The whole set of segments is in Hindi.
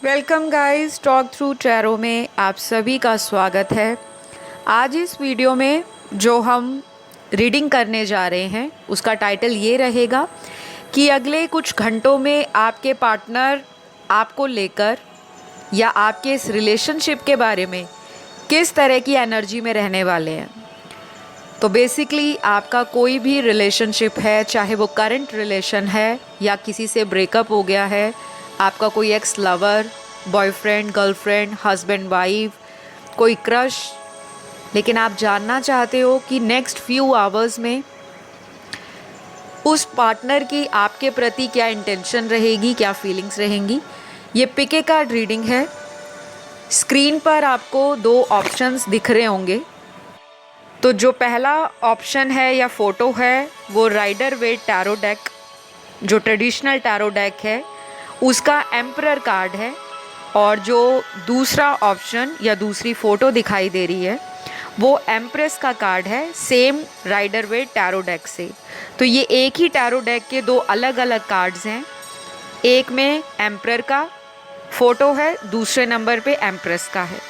Welcome guys, talk through tarot में आप सभी का स्वागत है। आज इस वीडियो में जो हम रीडिंग करने जा रहे हैं उसका टाइटल ये रहेगा कि अगले कुछ घंटों में आपके पार्टनर आपको लेकर या आपके इस रिलेशनशिप के बारे में किस तरह की एनर्जी में रहने वाले हैं। तो बेसिकली आपका कोई भी रिलेशनशिप है, चाहे वो करंट रिलेशन है या किसी से ब्रेकअप हो गया है, आपका कोई x lover, boyfriend, girlfriend, husband, wife, कोई क्रश, लेकिन आप जानना चाहते हो कि नेक्स्ट फ्यू आवर्स में उस पार्टनर की आपके प्रति क्या इंटेंशन रहेगी, क्या फीलिंग्स रहेंगी। ये पिक ए कार्ड रीडिंग है। स्क्रीन पर आपको दो ऑप्शंस दिख रहे होंगे। तो जो पहला ऑप्शन है या फोटो है वो राइडर वेट टैरो डेक, जो ट्रेडिशनल टैरो डेक है उसका एम्परर कार्ड है। और जो दूसरा ऑप्शन या दूसरी फ़ोटो दिखाई दे रही है वो एम्प्रेस का कार्ड है, same Rider Waite tarot deck से। तो ये एक ही टैरो डेक के दो अलग अलग कार्ड्स हैं। एक में एम्परर का फ़ोटो है, दूसरे नंबर पे एम्प्रेस का है।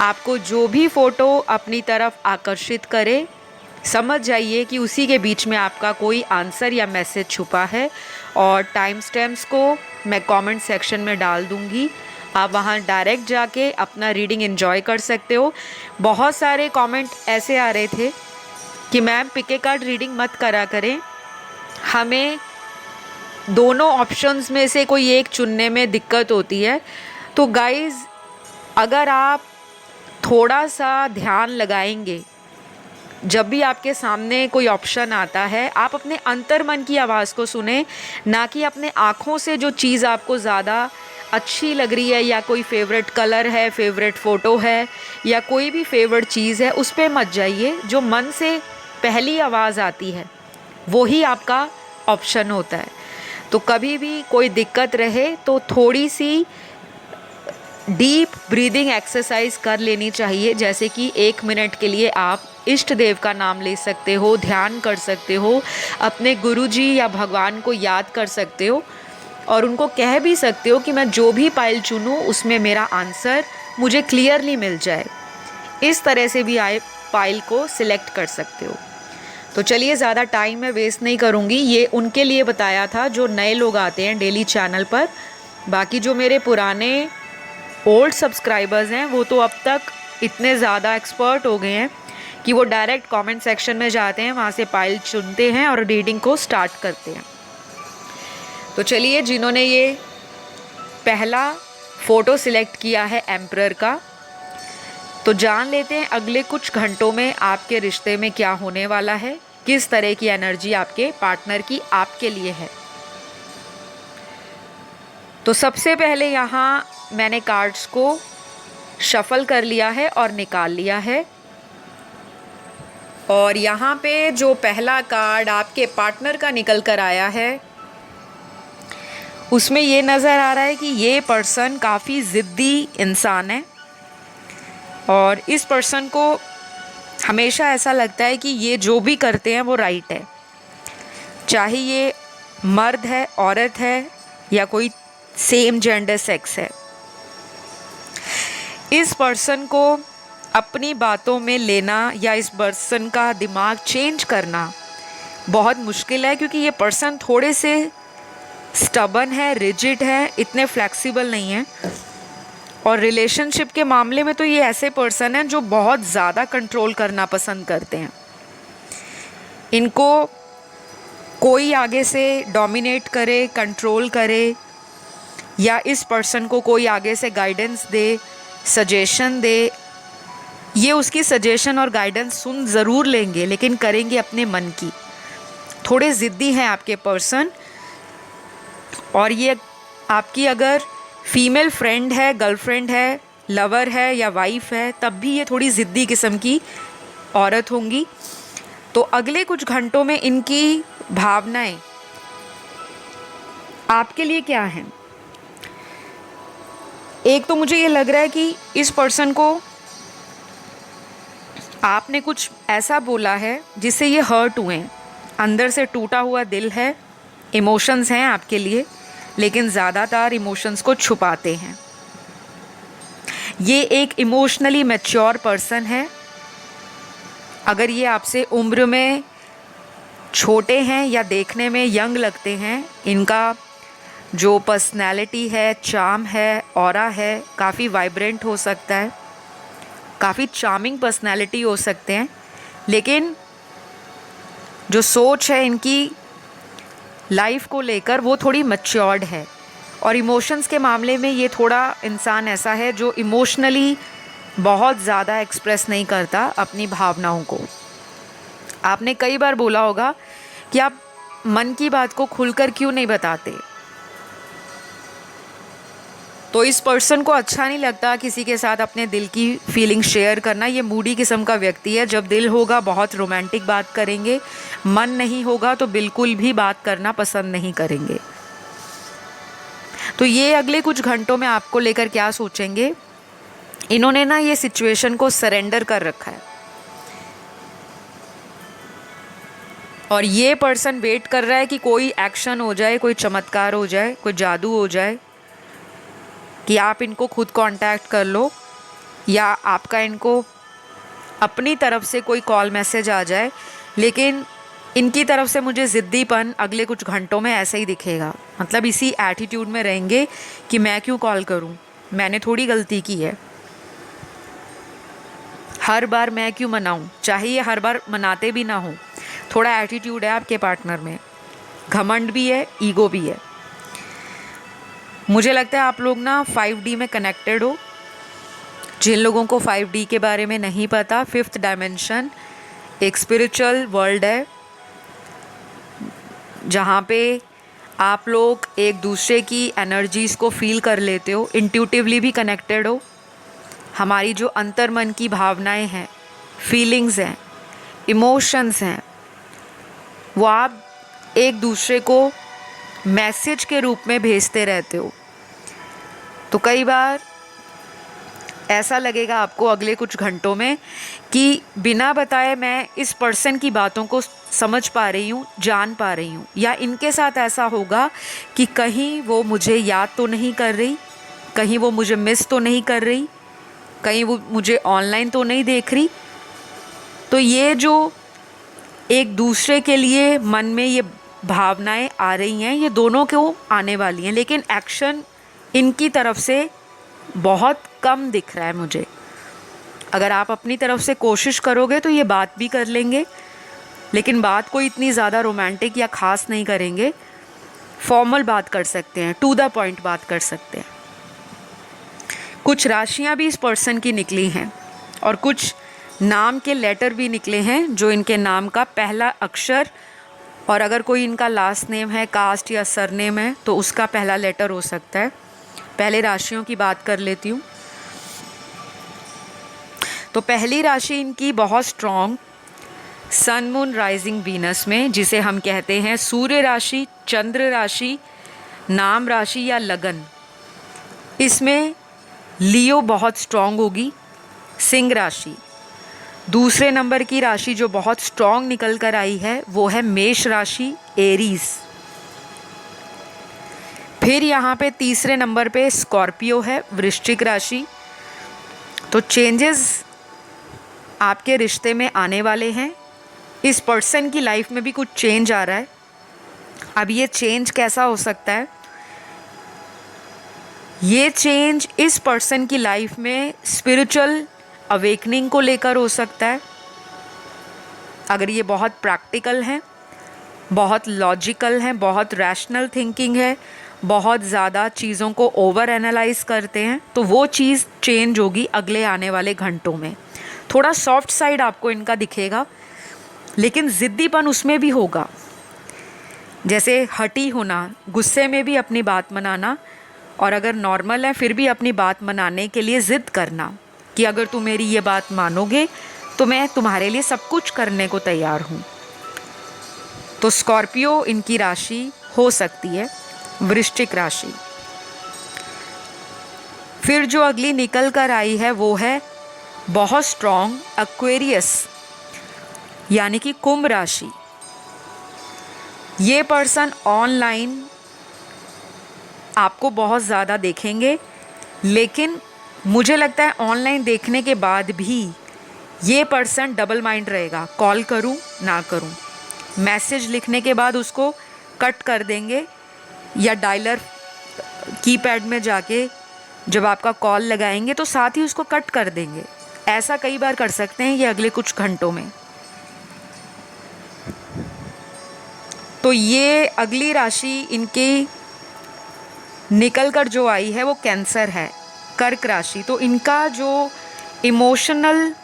आपको जो भी फ़ोटो अपनी तरफ आकर्षित करे, समझ जाइए कि उसी के बीच में आपका कोई आंसर या मैसेज छुपा है। और टाइम स्टैम्प्स को मैं कमेंट सेक्शन में डाल दूँगी, आप वहाँ डायरेक्ट जाके अपना रीडिंग एंजॉय कर सकते हो। बहुत सारे कमेंट ऐसे आ रहे थे कि ma'am pick a card reading मत करा करें, हमें दोनों ऑप्शंस में से कोई एक चुनने में दिक्कत होती है। तो गाइज़, अगर आप थोड़ा सा ध्यान लगाएंगे, जब भी आपके सामने कोई ऑप्शन आता है आप अपने अंतर्मन की आवाज़ को सुने, ना कि अपने आँखों से जो चीज़ आपको ज़्यादा अच्छी लग रही है या कोई फेवरेट कलर है, फेवरेट फ़ोटो है या कोई भी फेवरेट चीज़ है उस पर मत जाइए। जो मन से पहली आवाज़ आती है वही आपका ऑप्शन होता है। तो कभी भी कोई दिक्कत रहे तो थोड़ी सी डीप ब्रीदिंग एक्सरसाइज कर लेनी चाहिए। जैसे कि 1 मिनट के लिए आप इष्ट देव का नाम ले सकते हो, ध्यान कर सकते हो, अपने गुरुजी या भगवान को याद कर सकते हो और उनको कह भी सकते हो कि मैं जो भी पाइल चुनूँ उसमें मेरा आंसर मुझे क्लियरली मिल जाए। इस तरह से भी आप पाइल को सिलेक्ट कर सकते हो। तो चलिए, ज़्यादा टाइम मैं वेस्ट नहीं करूँगी। ये उनके लिए बताया था जो नए लोग आते हैं डेली चैनल पर। बाकी जो मेरे पुराने ओल्ड सब्सक्राइबर्स हैं वो तो अब तक इतने ज़्यादा एक्सपर्ट हो गए हैं कि वो डायरेक्ट कमेंट सेक्शन में जाते हैं, वहाँ से पाइल चुनते हैं और रीडिंग को स्टार्ट करते हैं। तो चलिए, जिन्होंने ये पहला फ़ोटो सिलेक्ट किया है एम्परर का, तो जान लेते हैं अगले कुछ घंटों में आपके रिश्ते में क्या होने वाला है, किस तरह की एनर्जी आपके पार्टनर की आपके लिए है। तो सबसे पहले यहाँ मैंने कार्ड्स को शफल कर लिया है और निकाल लिया है। और यहाँ पे जो पहला कार्ड आपके पार्टनर का निकल कर आया है उसमें ये नज़र आ रहा है कि ये पर्सन काफ़ी ज़िद्दी इंसान है और इस पर्सन को हमेशा ऐसा लगता है कि ये जो भी करते हैं वो राइट है, चाहे ये मर्द है, औरत है या कोई सेम जेंडर सेक्स है। इस पर्सन को अपनी बातों में लेना या इस पर्सन का दिमाग चेंज करना बहुत मुश्किल है, क्योंकि ये पर्सन थोड़े से स्टबन है, रिजिड है, इतने फ्लेक्सिबल नहीं है। और रिलेशनशिप के मामले में तो ये ऐसे पर्सन हैं जो बहुत ज़्यादा कंट्रोल करना पसंद करते हैं। इनको कोई आगे से डोमिनेट करे, कंट्रोल करे या इस पर्सन को कोई आगे से गाइडेंस दे, सजेशन दे, ये उसकी सजेशन और गाइडेंस सुन ज़रूर लेंगे लेकिन करेंगे अपने मन की। थोड़े ज़िद्दी हैं आपके पर्सन। और ये आपकी अगर फीमेल फ्रेंड है, गर्लफ्रेंड है, लवर है या वाइफ है, तब भी ये थोड़ी ज़िद्दी किस्म की औरत होंगी। तो अगले कुछ घंटों में इनकी भावनाएं आपके लिए क्या हैं? एक तो मुझे ये लग रहा है कि इस पर्सन को आपने कुछ ऐसा बोला है जिससे ये हर्ट हुए हैं, अंदर से टूटा हुआ दिल है, इमोशंस हैं आपके लिए, लेकिन ज़्यादातर इमोशंस को छुपाते हैं। ये एक इमोशनली मैच्योर पर्सन है। अगर ये आपसे उम्र में छोटे हैं या देखने में यंग लगते हैं, इनका जो पर्सनैलिटी है, चार्म है, ऑरा है, काफ़ी वाइब्रेंट हो सकता है, काफ़ी चार्मिंग पर्सनैलिटी हो सकते हैं, लेकिन जो सोच है इनकी लाइफ को लेकर वो थोड़ी मैच्योर्ड है। और इमोशंस के मामले में ये थोड़ा इंसान ऐसा है जो इमोशनली बहुत ज़्यादा एक्सप्रेस नहीं करता अपनी भावनाओं को। आपने कई बार बोला होगा कि आप मन की बात को खुलकर क्यों नहीं बताते। तो इस पर्सन को अच्छा नहीं लगता किसी के साथ अपने दिल की फीलिंग शेयर करना। ये मूडी किस्म का व्यक्ति है। जब दिल होगा बहुत रोमांटिक बात करेंगे, मन नहीं होगा तो बिल्कुल भी बात करना पसंद नहीं करेंगे। तो ये अगले कुछ घंटों में आपको लेकर क्या सोचेंगे, इन्होंने ना ये सिचुएशन को सरेंडर कर रखा है और ये पर्सन वेट कर रहा है कि कोई एक्शन हो जाए, कोई चमत्कार हो जाए, कोई जादू हो जाए कि आप इनको खुद कांटेक्ट कर लो या आपका इनको अपनी तरफ से कोई कॉल मैसेज आ जाए। लेकिन इनकी तरफ से मुझे ज़िद्दीपन अगले कुछ घंटों में ऐसे ही दिखेगा। मतलब इसी एटीट्यूड में रहेंगे कि मैं क्यों कॉल करूं, मैंने थोड़ी गलती की है, हर बार मैं क्यों मनाऊं, चाहे ये हर बार मनाते भी ना हो। थोड़ा एटीट्यूड है आपके पार्टनर में, घमंड भी है, ईगो भी है। मुझे लगता है आप लोग ना 5D में कनेक्टेड हो। जिन लोगों को 5D के बारे में नहीं पता, 5th डायमेंशन एक स्पिरिचुअल वर्ल्ड है जहाँ पे आप लोग एक दूसरे की एनर्जीज़ को फील कर लेते हो, इंट्यूटिवली भी कनेक्टेड हो। हमारी जो अंतर्मन की भावनाएं हैं, फीलिंग्स हैं, इमोशंस हैं, वो आप एक दूसरे को मैसेज के रूप में भेजते रहते हो। तो कई बार ऐसा लगेगा आपको अगले कुछ घंटों में कि बिना बताए मैं इस पर्सन की बातों को समझ पा रही हूँ, जान पा रही हूँ। या इनके साथ ऐसा होगा कि कहीं वो मुझे याद तो नहीं कर रही, कहीं वो मुझे मिस तो नहीं कर रही, कहीं वो मुझे ऑनलाइन तो नहीं देख रही। तो ये जो एक दूसरे के लिए मन में ये भावनाएं आ रही हैं, ये दोनों क्यों आने वाली हैं, लेकिन एक्शन इनकी तरफ से बहुत कम दिख रहा है मुझे। अगर आप अपनी तरफ से कोशिश करोगे तो ये बात भी कर लेंगे, लेकिन बात कोई इतनी ज़्यादा रोमांटिक या ख़ास नहीं करेंगे। फॉर्मल बात कर सकते हैं, टू द पॉइंट बात कर सकते हैं। कुछ राशियाँ भी इस पर्सन की निकली हैं और कुछ नाम के लेटर भी निकले हैं जो इनके नाम का पहला अक्षर, और अगर कोई इनका लास्ट नेम है, कास्ट या सरनेम है, तो उसका पहला लेटर हो सकता है। पहले राशियों की बात कर लेती हूँ। तो पहली राशि इनकी बहुत strong sun moon rising Venus में, जिसे हम कहते हैं सूर्य राशि, चंद्र राशि, नाम राशि या लगन, इसमें लियो बहुत स्ट्रॉन्ग होगी। सिंह राशि। दूसरे नंबर की राशि जो बहुत स्ट्रॉन्ग निकल कर आई है वो है मेष राशि, एरीज। फिर यहाँ पे तीसरे नंबर पे स्कॉर्पियो है, वृश्चिक राशि। तो चेंजेस आपके रिश्ते में आने वाले हैं। इस पर्सन की लाइफ में भी कुछ चेंज आ रहा है। अब ये चेंज कैसा हो सकता है? ये चेंज इस पर्सन की लाइफ में स्पिरिचुअल अवेकनिंग को लेकर हो सकता है। अगर ये बहुत प्रैक्टिकल हैं, बहुत लॉजिकल हैं, बहुत रैशनल थिंकिंग है, बहुत ज़्यादा चीज़ों को ओवर एनालाइज करते हैं, तो वो चीज़ चेंज होगी अगले आने वाले घंटों में। थोड़ा सॉफ्ट साइड आपको इनका दिखेगा, लेकिन ज़िद्दीपन उसमें भी होगा। जैसे हटी होना, गुस्से में भी अपनी बात मनाना, और अगर नॉर्मल है फिर भी अपनी बात मनाने के लिए ज़िद करना कि अगर तुम मेरी ये बात मानोगे तो मैं तुम्हारे लिए सब कुछ करने को तैयार हूँ। तो स्कॉर्पियो इनकी राशि हो सकती है, वृश्चिक राशि। फिर जो अगली निकल कर आई है वो है बहुत स्ट्रॉन्ग एक्वेरियस, यानी कि कुंभ राशि। ये पर्सन ऑनलाइन आपको बहुत ज़्यादा देखेंगे, लेकिन मुझे लगता है ऑनलाइन देखने के बाद भी ये पर्सन डबल माइंड रहेगा, कॉल करूं ना करूं, मैसेज लिखने के बाद उसको कट कर देंगे या डायलर कीपैड में जाके जब आपका कॉल लगाएंगे तो साथ ही उसको कट कर देंगे। ऐसा कई बार कर सकते हैं ये अगले कुछ घंटों में। तो ये अगली राशि इनकी निकल कर जो आई है वो कैंसर है, कर्क राशि। तो इनका जो इमोशनल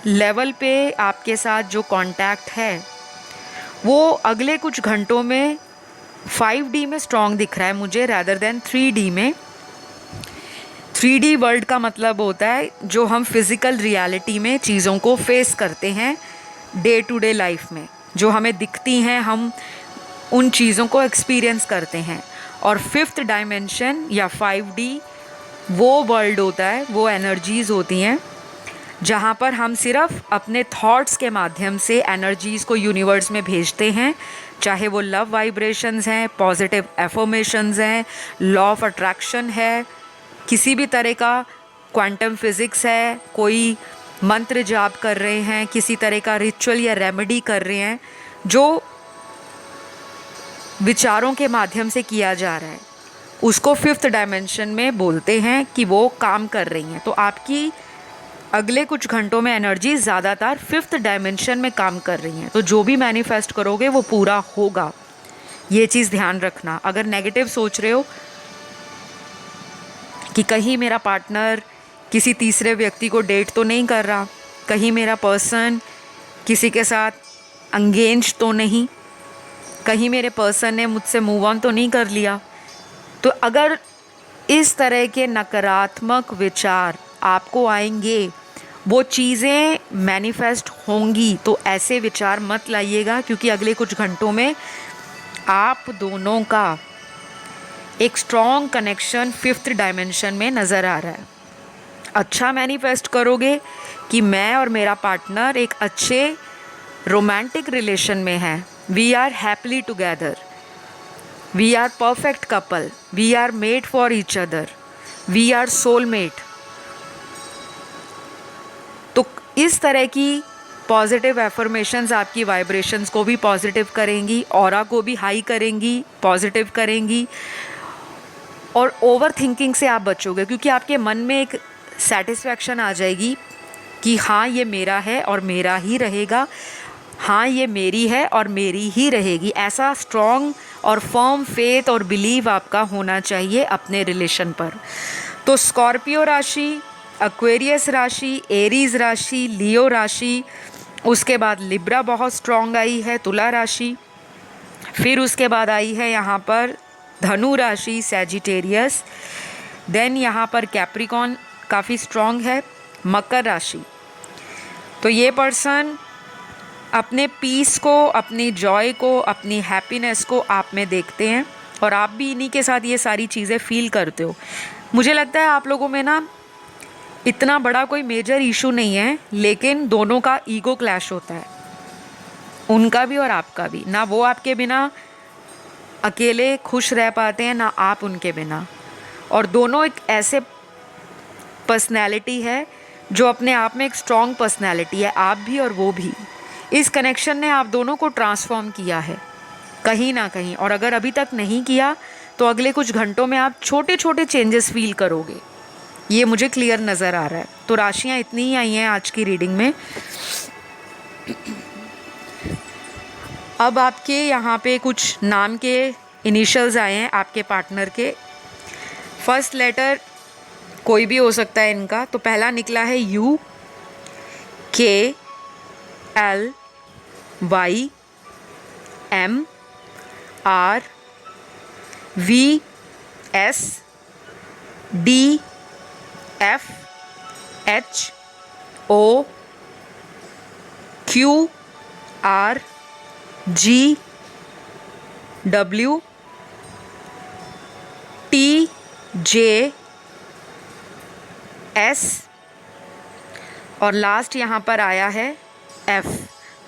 लेवल पे आपके साथ जो कांटेक्ट है वो अगले कुछ घंटों में 5D में स्ट्रॉन्ग दिख रहा है मुझे, रैदर देन 3D में। 3D वर्ल्ड का मतलब होता है जो हम फिज़िकल रियलिटी में चीज़ों को फेस करते हैं डे टू डे लाइफ में, जो हमें दिखती हैं, हम उन चीज़ों को एक्सपीरियंस करते हैं। और 5th डायमेंशन या 5D वो वर्ल्ड होता है, वो एनर्जीज़ होती हैं जहाँ पर हम सिर्फ अपने थॉट्स के माध्यम से एनर्जीज़ को यूनिवर्स में भेजते हैं, चाहे वो लव वाइब्रेशंस हैं, पॉजिटिव एफर्मेशंस हैं, लॉ ऑफ अट्रैक्शन है, किसी भी तरह का क्वांटम फिज़िक्स है, कोई मंत्र जाप कर रहे हैं, किसी तरह का रिचुअल या रेमेडी कर रहे हैं जो विचारों के माध्यम से किया जा रहा है, उसको 5th डायमेंशन में बोलते हैं कि वो काम कर रही हैं। तो आपकी अगले कुछ घंटों में एनर्जी ज़्यादातर 5th डायमेंशन में काम कर रही हैं। तो जो भी मैनिफेस्ट करोगे वो पूरा होगा, ये चीज़ ध्यान रखना। अगर नेगेटिव सोच रहे हो कि कहीं मेरा पार्टनर किसी तीसरे व्यक्ति को डेट तो नहीं कर रहा, कहीं मेरा पर्सन किसी के साथ एंगेज तो नहीं, कहीं मेरे पर्सन ने मुझसे मूव ऑन तो नहीं कर लिया, तो अगर इस तरह के नकारात्मक विचार आपको आएंगे, वो चीज़ें मैनिफेस्ट होंगी, तो ऐसे विचार मत लाइएगा, क्योंकि अगले कुछ घंटों में आप दोनों का एक स्ट्रॉन्ग कनेक्शन 5th डायमेंशन में नज़र आ रहा है। अच्छा मैनिफेस्ट करोगे कि मैं और मेरा पार्टनर एक अच्छे रोमांटिक रिलेशन में हैं, we are happily together, we are perfect couple, we are made for each other, we are soulmate. तो इस तरह की पॉजिटिव एफर्मेशंस आपकी वाइब्रेशंस को भी पॉजिटिव करेंगी, ऑरा को भी हाई करेंगी, पॉजिटिव करेंगी, और ओवर थिंकिंग से आप बचोगे, क्योंकि आपके मन में एक सेटिस्फैक्शन आ जाएगी कि हाँ ये मेरा है और मेरा ही रहेगा, हाँ ये मेरी है और मेरी ही रहेगी। ऐसा स्ट्रॉन्ग और फर्म फेथ और बिलीव आपका होना चाहिए अपने रिलेशन पर। तो स्कॉर्पियो राशि, एक्वेरियस राशि, एरीज राशि, लियो राशि, उसके बाद लिब्रा बहुत स्ट्रॉन्ग आई है, तुला राशि, फिर उसके बाद आई है यहाँ पर धनु राशि, सैजिटेरियस, देन यहाँ पर कैप्रिकॉन काफ़ी स्ट्रॉन्ग है, मकर राशि। तो ये पर्सन अपने पीस को, अपनी जॉय को, अपनी हैप्पीनेस को आप में देखते हैं, और आप भी इन्हीं के साथ ये सारी चीज़ें फील करते हो। मुझे लगता है आप लोगों में ना इतना बड़ा कोई मेजर इशू नहीं है, लेकिन दोनों का ईगो क्लैश होता है, उनका भी और आपका भी। ना वो आपके बिना अकेले खुश रह पाते हैं, ना आप उनके बिना, और दोनों एक ऐसे पर्सनैलिटी है जो अपने आप में एक स्ट्रॉन्ग पर्सनैलिटी है, आप भी और वो भी। इस कनेक्शन ने आप दोनों को ट्रांसफॉर्म किया है कहीं ना कहीं, और अगर अभी तक नहीं किया तो अगले कुछ घंटों में आप छोटे छोटे चेंजेस फील करोगे, ये मुझे क्लियर नज़र आ रहा है। तो राशियाँ इतनी ही आई हैं आज की रीडिंग में। अब आपके यहाँ पे कुछ नाम के इनिशियल्स आए हैं आपके पार्टनर के। फर्स्ट लेटर कोई भी हो सकता है इनका। तो पहला निकला है U, K, L, Y, M, R, V, S, D, F, H, O, Q, R, G, W, T, J, S, और लास्ट यहाँ पर आया है F।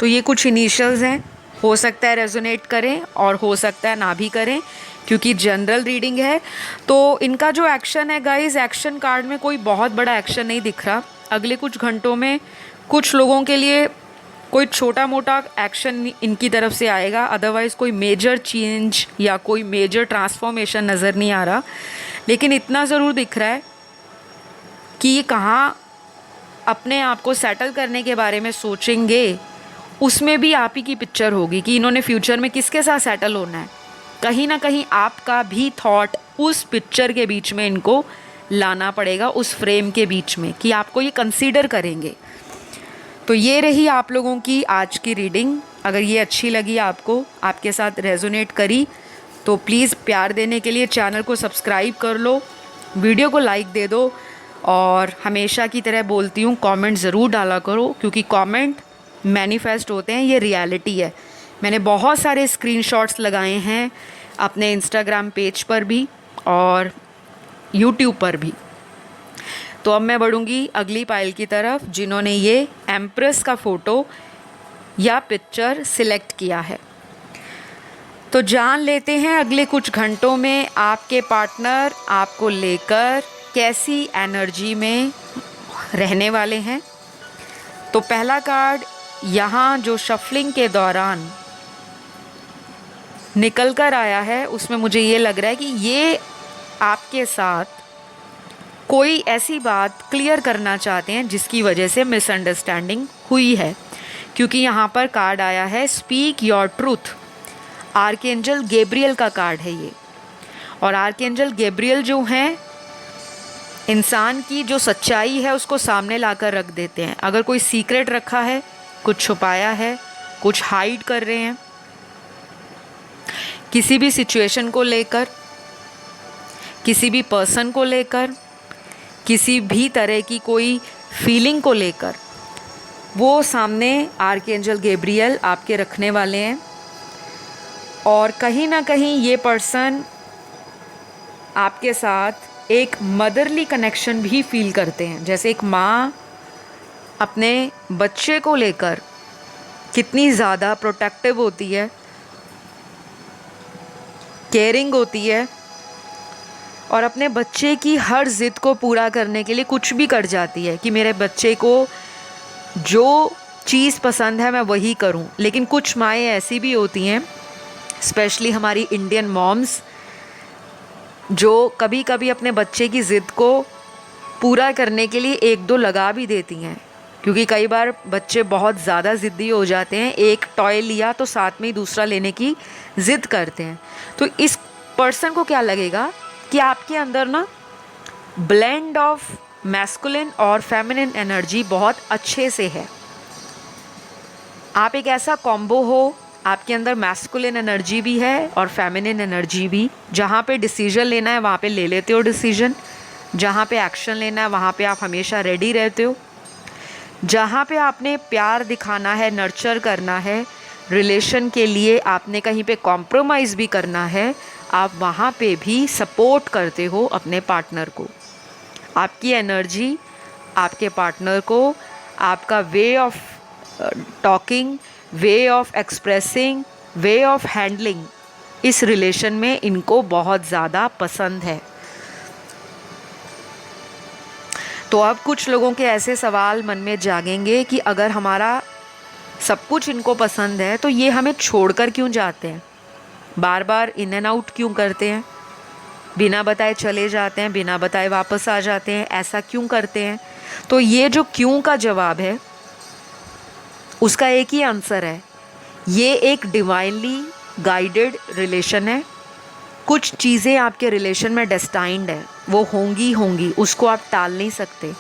तो ये कुछ इनिशियल्स हैं, हो सकता है रेजोनेट करें और हो सकता है ना भी करें, क्योंकि जनरल रीडिंग है। तो इनका जो एक्शन है गाइस, एक्शन कार्ड में कोई बहुत बड़ा एक्शन नहीं दिख रहा। अगले कुछ घंटों में कुछ लोगों के लिए कोई छोटा मोटा एक्शन इनकी तरफ से आएगा, अदरवाइज़ कोई मेजर चेंज या कोई मेजर ट्रांसफॉर्मेशन नज़र नहीं आ रहा। लेकिन इतना ज़रूर दिख रहा है कि ये कहाँ अपने आप को सेटल करने के बारे में सोचेंगे, उसमें भी आप ही की पिक्चर होगी कि इन्होंने फ्यूचर में किसके साथ सेटल होना है। कहीं ना कहीं आपका भी थॉट उस पिक्चर के बीच में इनको लाना पड़ेगा, उस फ्रेम के बीच में, कि आपको ये कंसीडर करेंगे। तो ये रही आप लोगों की आज की रीडिंग। अगर ये अच्छी लगी आपको, आपके साथ रेजोनेट करी, तो प्लीज़ प्यार देने के लिए चैनल को सब्सक्राइब कर लो, वीडियो को लाइक दे दो, और हमेशा की तरह बोलती हूँ कमेंट ज़रूर डाला करो, क्योंकि कमेंट मैनिफेस्ट होते हैं, ये रियलिटी है। मैंने बहुत सारे स्क्रीनशॉट्स लगाए हैं अपने इंस्टाग्राम पेज पर भी और यूट्यूब पर भी। तो अब मैं बढ़ूँगी अगली पाइल की तरफ, जिन्होंने ये एम्प्रेस का फ़ोटो या पिक्चर सिलेक्ट किया है। तो जान लेते हैं अगले कुछ घंटों में आपके पार्टनर आपको लेकर कैसी एनर्जी में रहने वाले हैं। तो पहला कार्ड यहाँ जो शफलिंग के दौरान निकल कर आया है, उसमें मुझे ये लग रहा है कि ये आपके साथ कोई ऐसी बात क्लियर करना चाहते हैं जिसकी वजह से मिसअंडरस्टैंडिंग हुई है, क्योंकि यहाँ पर कार्ड आया है speak your truth. Archangel Gabriel का कार्ड है ये, और आर्कएंजल गैब्रियल जो हैं, इंसान की जो सच्चाई है उसको सामने लाकर रख देते हैं। अगर कोई सीक्रेट रखा है, कुछ छुपाया है, कुछ हाइड कर रहे हैं, किसी भी सिचुएशन को लेकर, किसी भी पर्सन को लेकर, किसी भी तरह की कोई फीलिंग को लेकर, वो सामने आर्कएंजल गैब्रियल आपके रखने वाले हैं। और कहीं ना कहीं ये पर्सन आपके साथ एक मदरली कनेक्शन भी फील करते हैं, जैसे एक माँ अपने बच्चे को लेकर कितनी ज़्यादा प्रोटेक्टिव होती है, केयरिंग होती है, और अपने बच्चे की हर ज़िद को पूरा करने के लिए कुछ भी कर जाती है कि मेरे बच्चे को जो चीज़ पसंद है मैं वही करूं। लेकिन कुछ माएँ ऐसी भी होती हैं, स्पेशली हमारी इंडियन मॉम्स, जो कभी कभी अपने बच्चे की ज़िद को पूरा करने के लिए एक दो लगा भी देती हैं, क्योंकि कई बार बच्चे बहुत ज़्यादा ज़िद्दी हो जाते हैं। एक टॉय लिया तो साथ में ही दूसरा लेने की ज़िद करते हैं। तो इस पर्सन को क्या लगेगा कि आपके अंदर ना ब्लेंड ऑफ मैस्कुलिन और फेमिनिन एनर्जी बहुत अच्छे से है। आप एक ऐसा कॉम्बो हो, आपके अंदर मैस्कुलिन एनर्जी भी है और फेमिनिन एनर्जी भी। जहाँ पे डिसीजन लेना है वहाँ पे ले लेते हो डिसीजन, जहाँ पे एक्शन लेना है वहाँ पे आप हमेशा रेडी रहते हो, जहाँ पे आपने प्यार दिखाना है, नर्चर करना है, रिलेशन के लिए आपने कहीं पे कॉम्प्रोमाइज़ भी करना है, आप वहाँ पे भी सपोर्ट करते हो अपने पार्टनर को। आपकी एनर्जी आपके पार्टनर को, आपका way of talking, way of expressing, way of handling इस रिलेशन में इनको बहुत ज़्यादा पसंद है। तो अब कुछ लोगों के ऐसे सवाल मन में जागेंगे कि अगर हमारा सब कुछ इनको पसंद है तो ये हमें छोड़कर क्यों जाते हैं, बार बार इन एंड आउट क्यों करते हैं, बिना बताए चले जाते हैं, बिना बताए वापस आ जाते हैं, ऐसा क्यों करते हैं। तो ये जो क्यों का जवाब है उसका एक ही आंसर है, ये एक डिवाइनली गाइडेड रिलेशन है। कुछ चीज़ें आपके रिलेशन में डेस्टाइंड है, वो होंगी, उसको आप टाल नहीं सकते।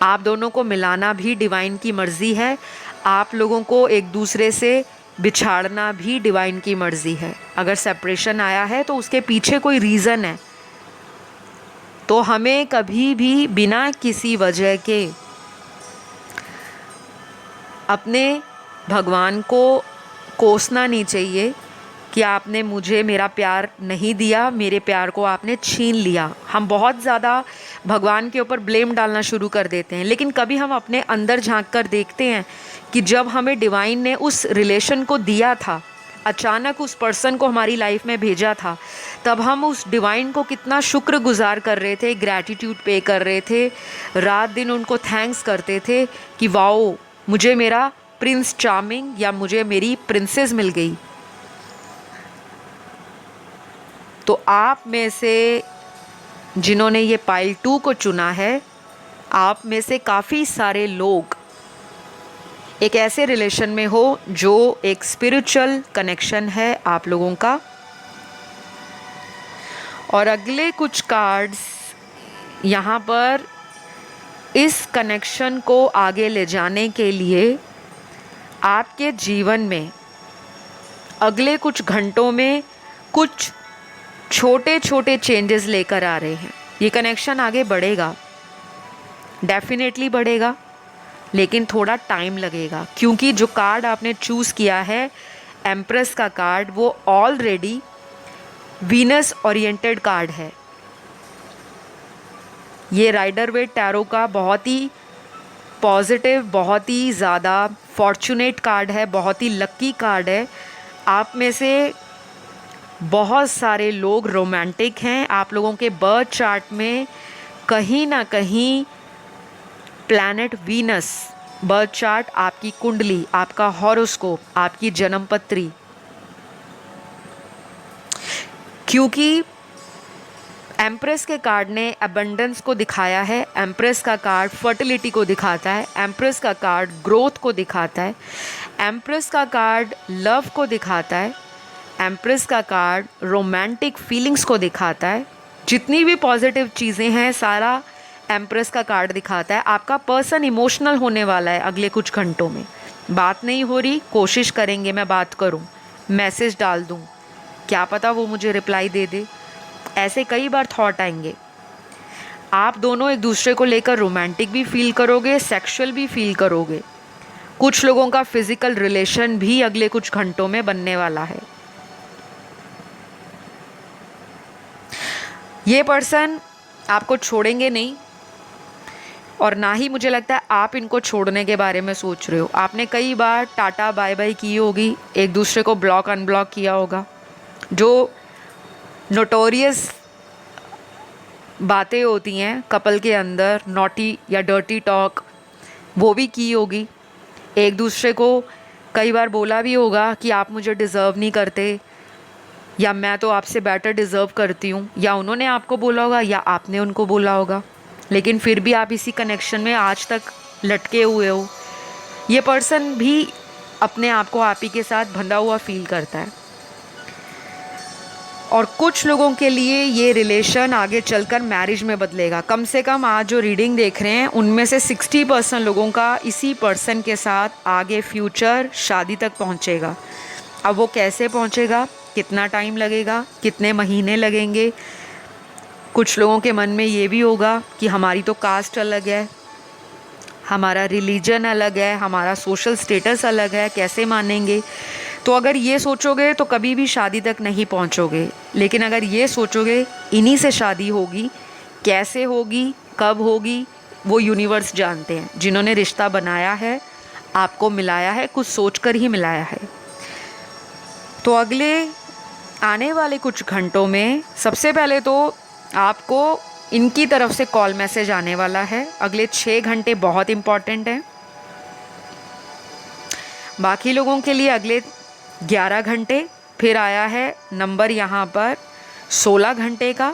आप दोनों को मिलाना भी डिवाइन की मर्ज़ी है, आप लोगों को एक दूसरे से बिछाड़ना भी डिवाइन की मर्ज़ी है। अगर सेपरेशन आया है तो उसके पीछे कोई रीज़न है। तो हमें कभी भी बिना किसी वजह के अपने भगवान को कोसना नहीं चाहिए कि आपने मुझे मेरा प्यार नहीं दिया, मेरे प्यार को आपने छीन लिया। हम बहुत ज़्यादा भगवान के ऊपर ब्लेम डालना शुरू कर देते हैं, लेकिन कभी हम अपने अंदर झांक कर देखते हैं कि जब हमें डिवाइन ने उस रिलेशन को दिया था अचानक उस पर्सन को हमारी लाइफ में भेजा था, तब हम उस डिवाइन को कितना शुक्रगुजार कर रहे थे, ग्रैटिट्यूड पे कर रहे थे, रात दिन उनको थैंक्स करते थे कि वाओ मुझे मेरा प्रिंस चार्मिंग या मुझे मेरी प्रिंसेस मिल गई। तो आप में से जिन्होंने ये पाइल 2 को चुना है, आप में से काफ़ी सारे लोग एक ऐसे रिलेशन में हो जो एक स्पिरिचुअल कनेक्शन है आप लोगों का। और अगले कुछ कार्ड्स यहाँ पर इस कनेक्शन को आगे ले जाने के लिए आपके जीवन में अगले कुछ घंटों में कुछ छोटे छोटे चेंजेस लेकर आ रहे हैं। ये कनेक्शन आगे बढ़ेगा, डेफिनेटली बढ़ेगा, लेकिन थोड़ा टाइम लगेगा, क्योंकि जो कार्ड आपने चूज़ किया है एम्प्रेस का कार्ड, वो ऑलरेडी वीनस ओरिएंटेड कार्ड है। ये राइडर वेट टैरो का बहुत ही पॉजिटिव, बहुत ही ज़्यादा फॉर्चुनेट कार्ड है, बहुत ही लकी कार्ड है। आप में से बहुत सारे लोग रोमांटिक हैं। आप लोगों के बर्थ चार्ट में कहीं ना कहीं प्लैनेट वीनस, बर्थ चार्ट, आपकी कुंडली, आपका हॉरोस्कोप, आपकी जन्मपत्री, क्योंकि एम्प्रेस के कार्ड ने अबंडेंस को दिखाया है, एम्प्रेस का कार्ड फर्टिलिटी को दिखाता है, एम्प्रेस का कार्ड ग्रोथ को दिखाता है, एम्प्रेस का कार्ड लव को दिखाता है, एम्प्रेस का कार्ड रोमांटिक फीलिंग्स को दिखाता है। जितनी भी पॉजिटिव चीज़ें हैं सारा एम्प्रेस का कार्ड दिखाता है। आपका पर्सन इमोशनल होने वाला है अगले कुछ घंटों में। बात नहीं हो रही, कोशिश करेंगे मैं बात करूं, मैसेज डाल दूं, क्या पता वो मुझे रिप्लाई दे दे। ऐसे कई बार थॉट आएंगे। आप दोनों एक दूसरे को लेकर रोमांटिक भी फील करोगे, सेक्सुअल भी फील करोगे। कुछ लोगों का फिजिकल रिलेशन भी अगले कुछ घंटों में बनने वाला है। ये पर्सन आपको छोड़ेंगे नहीं, और ना ही मुझे लगता है आप इनको छोड़ने के बारे में सोच रहे हो। आपने कई बार टाटा बाय बाय की होगी, एक दूसरे को ब्लॉक अनब्लॉक किया होगा। जो नोटोरियस बातें होती हैं कपल के अंदर, नॉटी या डर्टी टॉक, वो भी की होगी। एक दूसरे को कई बार बोला भी होगा कि आप मुझे डिज़र्व नहीं करते, या मैं तो आपसे बेटर डिज़र्व करती हूँ, या उन्होंने आपको बोला होगा या आपने उनको बोला होगा, लेकिन फिर भी आप इसी कनेक्शन में आज तक लटके हुए हो। ये पर्सन भी अपने आप को आप ही के साथ बंधा हुआ फील करता है। और कुछ लोगों के लिए ये रिलेशन आगे चलकर मैरिज में बदलेगा। कम से कम आज जो रीडिंग देख रहे हैं उनमें से 60% लोगों का इसी पर्सन के साथ आगे फ्यूचर शादी तक पहुंचेगा। अब वो कैसे पहुंचेगा, कितना टाइम लगेगा, कितने महीने लगेंगे। कुछ लोगों के मन में ये भी होगा कि हमारी तो कास्ट अलग है, हमारा रिलीजन अलग है, हमारा सोशल स्टेटस अलग है, कैसे मानेंगे। तो अगर ये सोचोगे तो कभी भी शादी तक नहीं पहुंचोगे। लेकिन अगर ये सोचोगे इन्हीं से शादी होगी, कैसे होगी, कब होगी, वो यूनिवर्स जानते हैं। जिन्होंने रिश्ता बनाया है, आपको मिलाया है, कुछ सोचकर ही मिलाया है। तो अगले आने वाले कुछ घंटों में सबसे पहले तो आपको इनकी तरफ से कॉल मैसेज आने वाला है। अगले 6 घंटे बहुत इम्पॉर्टेंट हैं। बाकी लोगों के लिए अगले 11 घंटे, फिर आया है नंबर यहाँ पर 16 घंटे का,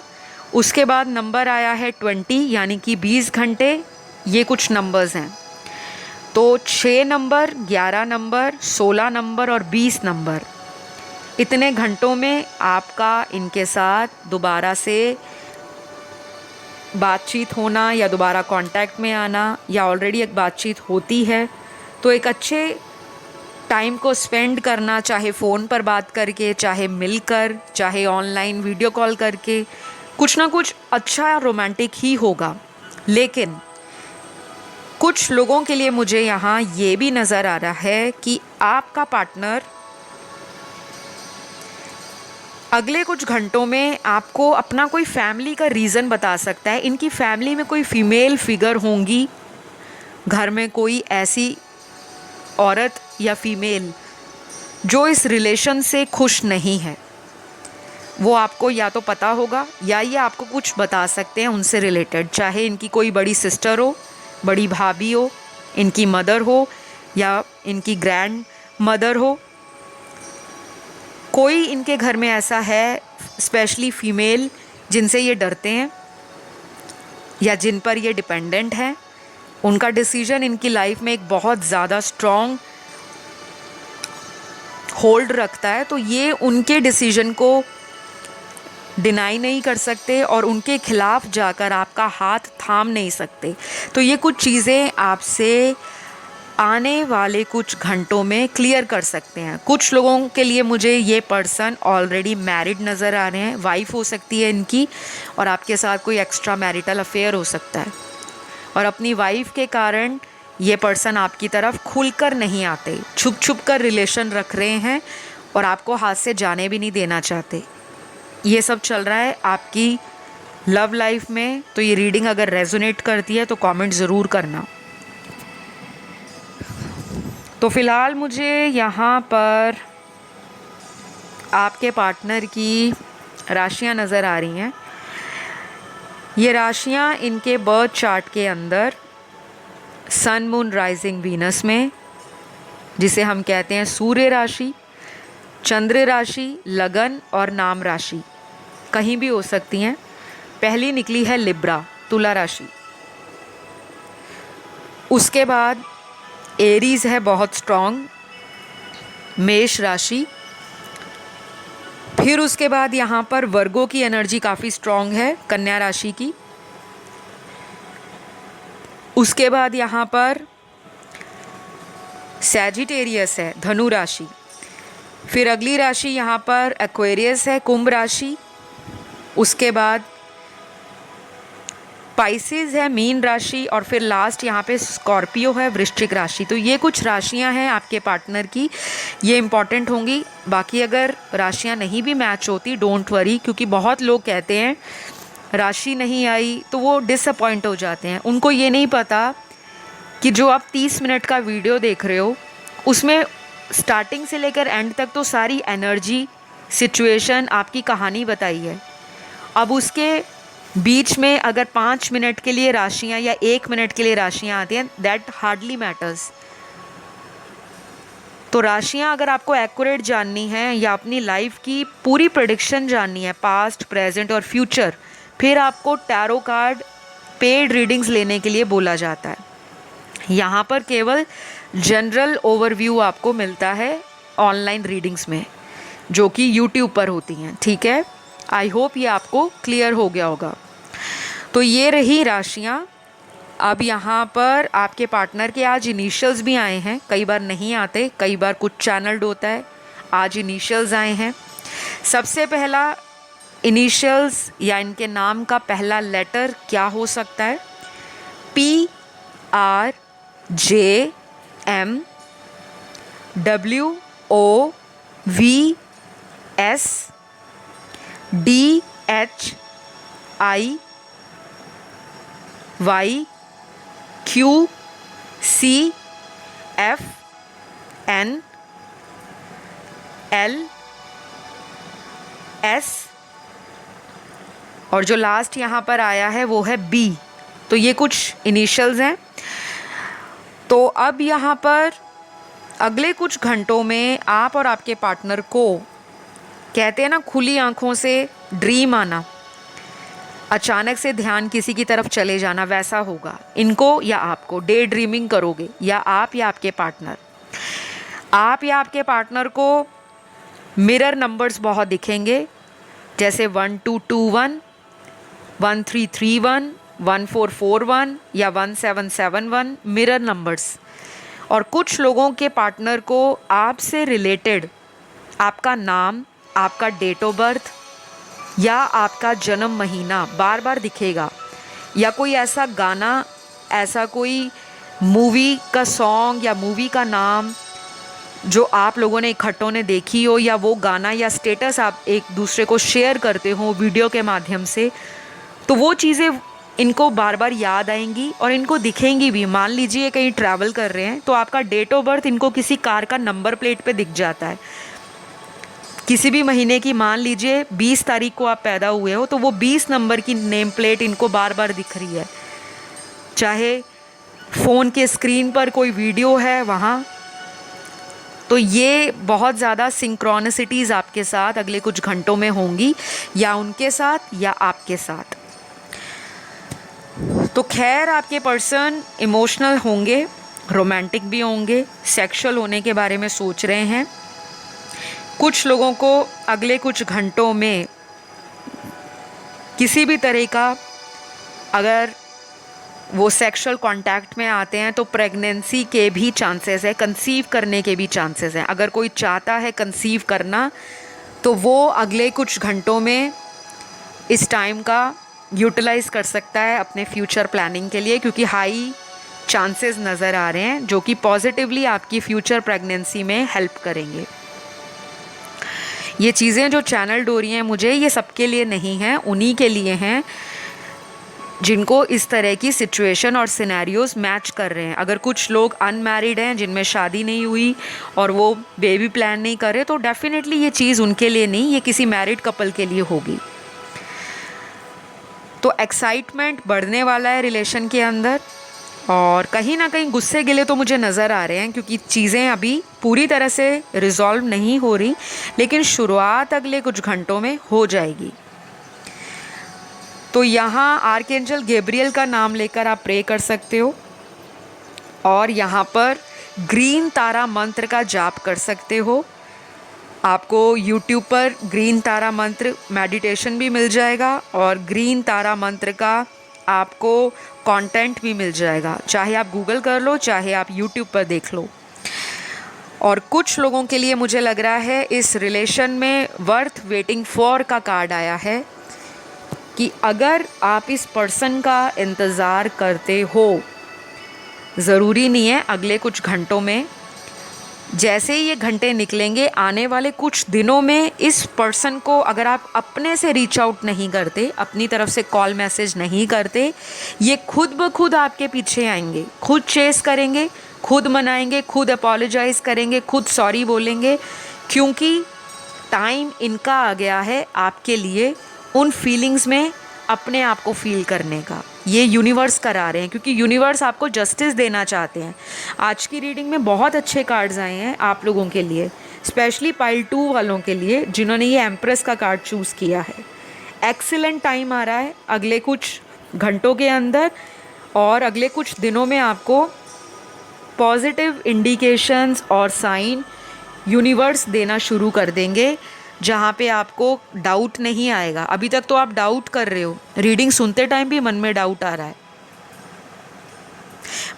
उसके बाद नंबर आया है 20 यानी कि 20 घंटे। ये कुछ नंबर्स हैं, तो 6 नंबर, 11 नंबर, 16 नंबर और 20 नंबर, इतने घंटों में आपका इनके साथ दोबारा से बातचीत होना या दोबारा कांटेक्ट में आना, या ऑलरेडी एक बातचीत होती है तो एक अच्छे टाइम को स्पेंड करना, चाहे फ़ोन पर बात करके, चाहे मिलकर, चाहे ऑनलाइन वीडियो कॉल करके, कुछ ना कुछ अच्छा रोमांटिक ही होगा। लेकिन कुछ लोगों के लिए मुझे यहाँ ये भी नज़र आ रहा है कि आपका पार्टनर अगले कुछ घंटों में आपको अपना कोई फैमिली का रीज़न बता सकता है। इनकी फैमिली में कोई फीमेल फिगर होंगी, घर में कोई ऐसी औरत या फीमेल जो इस रिलेशन से खुश नहीं है, वो आपको या तो पता होगा या ये आपको कुछ बता सकते हैं उनसे रिलेटेड, चाहे इनकी कोई बड़ी सिस्टर हो, बड़ी भाभी हो, इनकी मदर हो या इनकी ग्रैंड मदर हो। कोई इनके घर में ऐसा है, स्पेशली फीमेल, जिनसे ये डरते हैं या जिन पर ये डिपेंडेंट हैं। उनका डिसीजन इनकी लाइफ में एक बहुत ज़्यादा स्ट्रॉन्ग होल्ड रखता है, तो ये उनके डिसीजन को डिनाई नहीं कर सकते और उनके खिलाफ जाकर आपका हाथ थाम नहीं सकते। तो ये कुछ चीज़ें आपसे आने वाले कुछ घंटों में क्लियर कर सकते हैं। कुछ लोगों के लिए मुझे ये पर्सन ऑलरेडी मैरिड नज़र आ रहे हैं, वाइफ हो सकती है इनकी, और आपके साथ कोई एक्स्ट्रा मैरिटल अफेयर हो सकता है। और अपनी वाइफ के कारण ये पर्सन आपकी तरफ खुलकर नहीं आते, छुप छुप कर रिलेशन रख रहे हैं और आपको हाथ से जाने भी नहीं देना चाहते। ये सब चल रहा है आपकी लव लाइफ में। तो ये रीडिंग अगर रेजोनेट करती है तो कमेंट ज़रूर करना। तो फ़िलहाल मुझे यहाँ पर आपके पार्टनर की राशियाँ नज़र आ रही हैं। ये राशियाँ इनके बर्थ चार्ट के अंदर सन मून राइजिंग वीनस में, जिसे हम कहते हैं सूर्य राशि, चंद्र राशि, लगन और नाम राशि कहीं भी हो सकती हैं। पहली निकली है लिब्रा, तुला राशि। उसके बाद एरीज है बहुत स्ट्रॉन्ग, मेष राशि। फिर उसके बाद यहाँ पर वर्गो की एनर्जी काफ़ी स्ट्रॉन्ग है, कन्या राशि की। उसके बाद यहाँ पर सैजिटेरियस है, धनु राशि। फिर अगली राशि यहाँ पर एक्वेरियस है, कुंभ राशि। उसके बाद पाइसेस है, मीन राशि। और फिर लास्ट यहाँ पे स्कॉर्पियो है, वृश्चिक राशि। तो ये कुछ राशियाँ हैं आपके पार्टनर की, ये इम्पॉर्टेंट होंगी। बाकी अगर राशियाँ नहीं भी मैच होती, डोंट वरी, क्योंकि बहुत लोग कहते हैं राशि नहीं आई तो वो डिसअपॉइंट हो जाते हैं। उनको ये नहीं पता कि जो आप 30 मिनट का वीडियो देख रहे हो उसमें स्टार्टिंग से लेकर एंड तक तो सारी एनर्जी, सिचुएशन, आपकी कहानी बताई है। अब उसके बीच में अगर 5 मिनट के लिए राशियाँ या 1 मिनट के लिए राशियाँ आती हैं, दैट हार्डली मैटर्स। तो राशियाँ अगर आपको एक्यूरेट जाननी है या अपनी लाइफ की पूरी प्रेडिक्शन जाननी है, पास्ट, प्रेजेंट और फ्यूचर, फिर आपको टैरो कार्ड पेड रीडिंग्स लेने के लिए बोला जाता है। यहाँ पर केवल जनरल ओवरव्यू आपको मिलता है ऑनलाइन रीडिंग्स में, जो कि यूट्यूब पर होती हैं। ठीक है, आई होप ये आपको क्लियर हो गया होगा। तो ये रही राशियाँ। अब यहाँ पर आपके पार्टनर के आज इनिशियल्स भी आए हैं, कई बार नहीं आते, कई बार कुछ चैनल्ड होता है। आज इनिशियल्स आए हैं। सबसे पहला इनिशियल्स या इनके नाम का पहला लेटर क्या हो सकता है? PRJM WOVS DHIYQCFNLS और जो लास्ट यहाँ पर आया है वो है B। तो ये कुछ इनिशियल्स हैं। तो अब यहाँ पर अगले कुछ घंटों में आप और आपके पार्टनर को, कहते हैं ना खुली आंखों से ड्रीम आना, अचानक से ध्यान किसी की तरफ चले जाना, वैसा होगा इनको या आपको। डे ड्रीमिंग करोगे या आप या आपके पार्टनर। आप या आपके पार्टनर को मिरर नंबर्स बहुत दिखेंगे, जैसे 1221, 1331, 1441 या 1771 मिरर नंबर्स। और कुछ लोगों के पार्टनर को आपसे रिलेटेड आपका नाम, आपका डेट ऑफ बर्थ या आपका जन्म महीना बार बार दिखेगा, या कोई ऐसा गाना, ऐसा कोई मूवी का सॉन्ग या मूवी का नाम जो आप लोगों ने इकट्ठों ने देखी हो, या वो गाना या स्टेटस आप एक दूसरे को शेयर करते हो वीडियो के माध्यम से, तो वो चीज़ें इनको बार बार याद आएंगी और इनको दिखेंगी भी। मान लीजिए कहीं ट्रैवल कर रहे हैं तो आपका डेट ऑफ बर्थ इनको किसी कार का नंबर प्लेट पे दिख जाता है, किसी भी महीने की। मान लीजिए 20 तारीख को आप पैदा हुए हो तो वो 20 नंबर की नेम प्लेट इनको बार बार दिख रही है। चाहे फ़ोन के स्क्रीन पर कोई वीडियो है वहाँ। तो ये बहुत ज़्यादा सिंक्रोनिसिटीज़ आपके साथ अगले कुछ घंटों में होंगी, या उनके साथ या आपके साथ। तो खैर, आपके पर्सन इमोशनल होंगे, रोमांटिक भी होंगे, सेक्सुअल होने के बारे में सोच रहे हैं। कुछ लोगों को अगले कुछ घंटों में किसी भी तरह का, अगर वो सेक्सुअल कांटेक्ट में आते हैं तो प्रेगनेंसी के भी चांसेस है, कंसीव करने के भी चांसेस हैं। अगर कोई चाहता है कंसीव करना तो वो अगले कुछ घंटों में इस टाइम का यूटिलाइज़ कर सकता है अपने फ्यूचर प्लानिंग के लिए, क्योंकि हाई चांसेस नज़र आ रहे हैं जो कि पॉजिटिवली आपकी फ्यूचर प्रेगनेंसी में हेल्प करेंगे। ये चीज़ें जो चैनल हो रही हैं मुझे, ये सबके लिए नहीं हैं, उन्हीं के लिए हैं जिनको इस तरह की सिचुएशन और सिनेरियोज मैच कर रहे हैं। अगर कुछ लोग अनमैरिड हैं जिनमें शादी नहीं हुई और वो बेबी प्लान नहीं कर रहे, तो डेफिनेटली ये चीज़ उनके लिए नहीं, ये किसी मैरिड कपल के लिए होगी। तो एक्साइटमेंट बढ़ने वाला है रिलेशन के अंदर, और कहीं ना कहीं गुस्से गिले तो मुझे नज़र आ रहे हैं, क्योंकि चीज़ें अभी पूरी तरह से रिजॉल्व नहीं हो रही, लेकिन शुरुआत अगले कुछ घंटों में हो जाएगी। तो यहाँ आर्कएंजल गैब्रियल का नाम लेकर आप प्रे कर सकते हो, और यहाँ पर ग्रीन तारा मंत्र का जाप कर सकते हो। आपको YouTube पर ग्रीन तारा मंत्र मेडिटेशन भी मिल जाएगा, और ग्रीन तारा मंत्र का आपको कंटेंट भी मिल जाएगा। चाहे आप गूगल कर लो, चाहे आप YouTube पर देख लो। और कुछ लोगों के लिए मुझे लग रहा है इस रिलेशन में वर्थ वेटिंग फॉर का कार्ड आया है, कि अगर आप इस पर्सन का इंतज़ार करते हो, ज़रूरी नहीं है अगले कुछ घंटों में, जैसे ही ये घंटे निकलेंगे आने वाले कुछ दिनों में, इस पर्सन को अगर आप अपने से रीच आउट नहीं करते, अपनी तरफ से कॉल मैसेज नहीं करते, ये खुद ब खुद आपके पीछे आएंगे, खुद चेस करेंगे, खुद मनाएंगे, खुद अपोलोजाइज़ करेंगे, खुद सॉरी बोलेंगे, क्योंकि टाइम इनका आ गया है आपके लिए उन फीलिंग्स में अपने आप को फील करने का। ये यूनिवर्स करा रहे हैं, क्योंकि यूनिवर्स आपको जस्टिस देना चाहते हैं। आज की रीडिंग में बहुत अच्छे कार्ड्स आए हैं आप लोगों के लिए, स्पेशली पाइल 2 वालों के लिए जिन्होंने ये एम्प्रेस का कार्ड चूज़ किया है। एक्सीलेंट टाइम आ रहा है अगले कुछ घंटों के अंदर, और अगले कुछ दिनों में आपको पॉजिटिव इंडिकेशंस और साइन यूनिवर्स देना शुरू कर देंगे, जहाँ पे आपको डाउट नहीं आएगा। अभी तक तो आप डाउट कर रहे हो, रीडिंग सुनते टाइम भी मन में डाउट आ रहा है,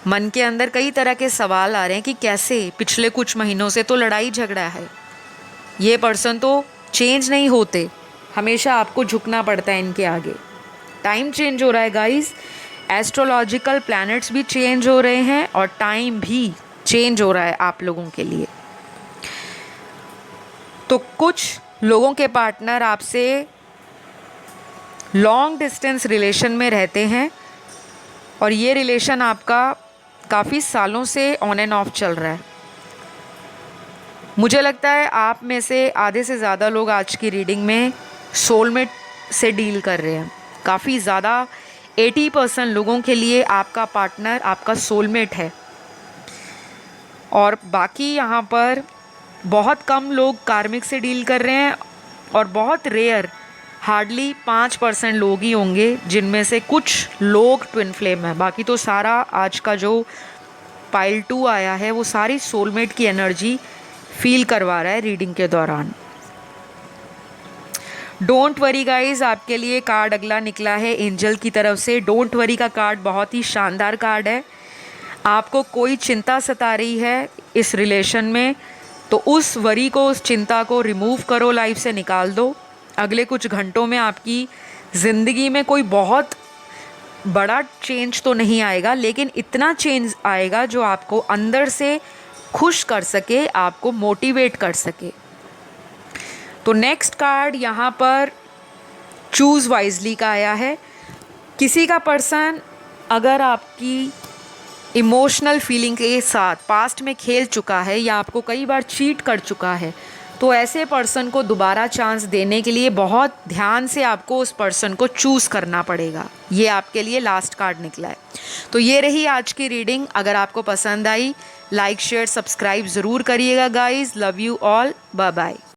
मन के अंदर कई तरह के सवाल आ रहे हैं कि कैसे, पिछले कुछ महीनों से तो लड़ाई झगड़ा है, ये पर्सन तो चेंज नहीं होते, हमेशा आपको झुकना पड़ता है इनके आगे। टाइम चेंज हो रहा है गाइस, एस्ट्रोलॉजिकल प्लैनेट्स भी चेंज हो रहे हैं और टाइम भी चेंज हो रहा है आप लोगों के लिए। तो कुछ लोगों के पार्टनर आपसे लॉन्ग डिस्टेंस रिलेशन में रहते हैं, और ये रिलेशन आपका काफ़ी सालों से ऑन एंड ऑफ चल रहा है। मुझे लगता है आप में से आधे से ज़्यादा लोग आज की रीडिंग में सोलमेट से डील कर रहे हैं। काफ़ी ज़्यादा 80% लोगों के लिए आपका पार्टनर आपका सोलमेट है, और बाकी यहाँ पर बहुत कम लोग कार्मिक से डील कर रहे हैं, और बहुत रेयर, हार्डली 5% लोग ही होंगे जिनमें से कुछ लोग ट्विन फ्लेम है। बाकी तो सारा आज का जो पाइल 2 आया है वो सारी सोलमेट की एनर्जी फील करवा रहा है रीडिंग के दौरान। डोंट वरी गाइज, आपके लिए कार्ड अगला निकला है एंजल की तरफ से। डोंट वरी का कार्ड बहुत ही शानदार कार्ड है। आपको कोई चिंता सता रही है इस रिलेशन में, तो उस वरी को, उस चिंता को रिमूव करो, लाइफ से निकाल दो। अगले कुछ घंटों में आपकी ज़िंदगी में कोई बहुत बड़ा चेंज तो नहीं आएगा, लेकिन इतना चेंज आएगा जो आपको अंदर से खुश कर सके, आपको मोटिवेट कर सके। तो नेक्स्ट कार्ड यहाँ पर चूज़ वाइजली का आया है, किसी का पर्सन अगर आपकी इमोशनल फीलिंग के साथ पास्ट में खेल चुका है या आपको कई बार चीट कर चुका है, तो ऐसे पर्सन को दोबारा चांस देने के लिए बहुत ध्यान से आपको उस पर्सन को चूज़ करना पड़ेगा। ये आपके लिए लास्ट कार्ड निकला है। तो ये रही आज की रीडिंग। अगर आपको पसंद आई, लाइक शेयर सब्सक्राइब ज़रूर करिएगा guys. Love you all, bye bye.